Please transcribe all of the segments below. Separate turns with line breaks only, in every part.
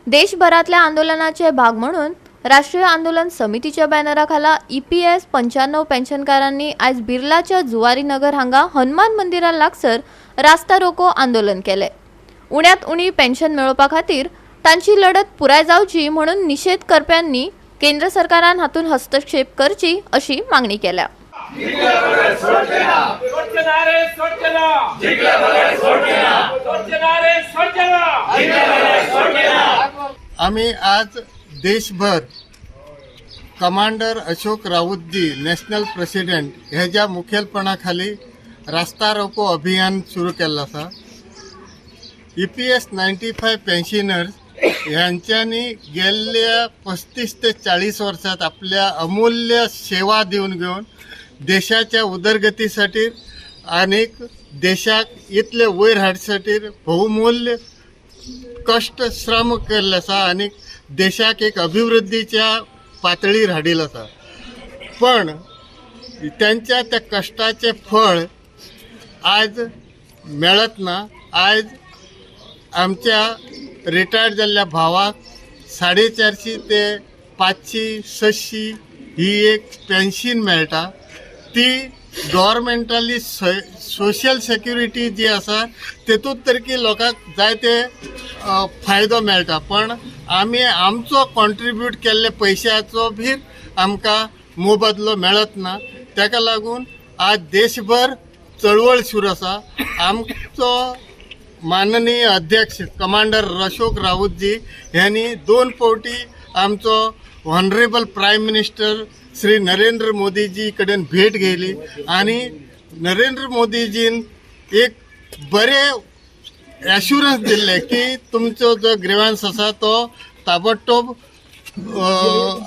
देशभरातल्या आंदोलनाचे भाग म्हणून राष्ट्रीय आंदोलन समितीच्या बॅनराखाला EPS 95 पेन्शनकारांनी आज बिर्लाच्या जुवारीनगर हांगा हनुमान मंदिरा लागसर रास्ता रोको आंदोलन केले। उण्यात उणी पेन्शन मेळोवपा खातीर तांची लढत पुराय जावची म्हणून निषेध करप्यांनी केंद्र सरकारान हातून हस्तक्षेप करची अशी मागणी केल्या।
आम्ही आज देशभर commander Ashok Raut ji national president ह्याच्या मुखेलपणाखाली रास्ता रोको अभियान सुरू केलं आसा। EPS 95 पेन्शनर्स ह्यांच्यानी गेल्ल्या 35 ते 40 वर्षात आपल्या अमूल्य सेवा दिवन घेऊन देशाच्या उदरगतीसाठी आणि देशाक इतले वयर हाडसाठी बहुमूल्य कष्ट श्रम केल्ले आसा आणि देशाक एक अभिवृद्धीच्या पातळीर हाडिल आसा। पण त्यांच्या त्या कष्टाचे फळ आज मेळत ना। आज आमच्या रिटायर्ड जाल्ल्या भावाक 450 ते 500 600 ही एक पेन्शन मेळटा। ती गव्हर्मेंटाली सोशल सेक्युरिटी जी आसा तेतूंत तरी लोकांक जाय ते फायदो मेळटा, पण आमी आमचो कॉन्ट्रिब्यूट केल्ले पयशाचो भी आमकां मोबदलो मेळत ना। ताका लागून आज देशभर चळवळ सुरू आसा। आमचो माननीय अध्यक्ष कमांडर अशोक राऊतजी यांनी 2 फावटी आमचो honourable prime minister Shri Narendra Modiji कडेन भेट घेतली आणि नरेंद्र मोदीजीन एक बरे ॲश्युरन्स दिले की तुमचो जो ग्रीवन्स आसा तो ताबडतोब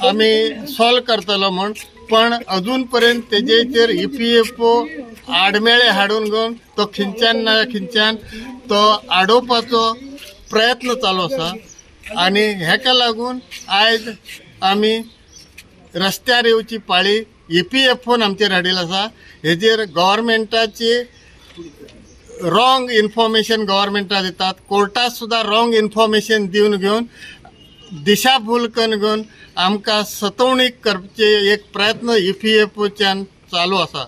आम्ही सॉल्व करतलो म्हण। पण अजून पर्यंत तेजेचेर EPFO आडमेळे हाडून घेवन तो खिंच्यान ना खिंच्यान तो आडोवपाचो प्रयत्न चालू आसा। आणि हेका लागून आयज आमी रस्त्यार येवची पाळी EPFOन आमचेर हाडिल्ली आसा। हेजेर गव्हर्मेंटाची रॉंग इन्फॉर्मेशन गव्हर्मेंटाक दितात, कोर्टात सुद्धा रॉंग इन्फॉर्मेशन दिवन घेवन दिशाभूल करून घेवन आमकां सतवणीक करचे एक प्रयत्न EPFOच्यान चालू आसा।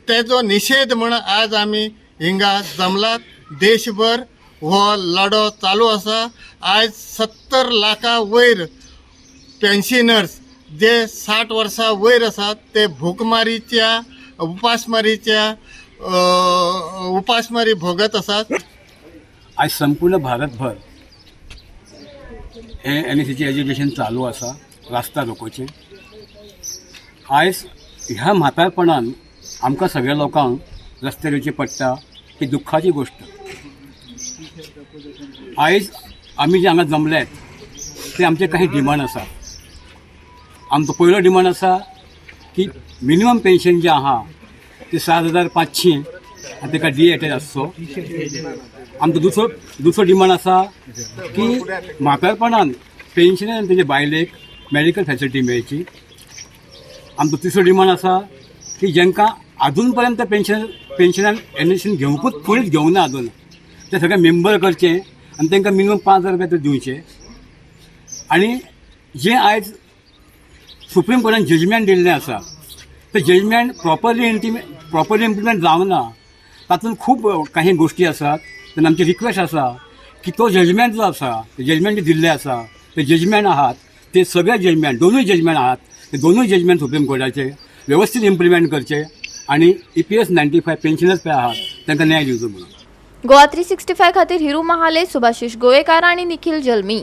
तेजो निषेध म्हण आज आमी हिंगा जमलात। देशभर हो लढो चालू आसा। आज 70 लाखा वयर पेन्शनर्स जे 60 वर्सां वयर आसात ते भूकमारीच्या उपासमारी भोगत आसात।
आज संपूर्ण भारतभर हे NSCचे एज्युकेशन चालू आसा रास्ता रोकोचे। आज ह्या म्हातारपणान आमकां सगळ्या लोकांक रस्त्यार येवचें पडटा ही दुख्खाची गोष्ट। आयज आमी जे हांगा जमल्यात ते आमचे काही डिमांड आसा। आमचो पयलो डिमांड आसा की मिनिमम पेन्शन जे आहा ते 7500 आनी ताका DA आसचो। आमचो दुसरो डिमांड आसा की म्हातारपणान पेन्शनर आनी तेजे बायलेक मेडिकल फॅसिलिटी मेळची। आमचो तिसरो डिमांड आसा की जांकां अजून पर्यंत पेन्शनान NSCन घेवंकूच फुडेंच घेवंक ना अजून ते सगळे मेंबर करचे आनी तांकां मिनिमम 5000 रुपया तर दिवचे। आनी जे आयज सुप्रीम कोर्टान जजमेंट दिल्लें आसा ते जजमेंट प्रॉपरली इम्प्लिमेंट जावंक ना। तातूंत खूब काही गोष्टी आसात। तेन्ना आमची रिक्वेस्ट आसा की तो जजमेंट जो आसा ते जजमेंट जे दिल्ले आसा ते जजमेंट आहात ते सगळे जजमेंट दोनूय जजमेंट आहात ते दोनूय जजमेंट सुप्रीम कोर्टाचे व्यवस्थित इम्प्लिमेंट करचे आणि EPS 95 पेन्शनर्स पळय आहात तांकां न्याय दिवचो म्हणून।
गोवा 365 खातीर हिरू महाले, सुभाशीष गोवेकार आणि निखिल जल्मी।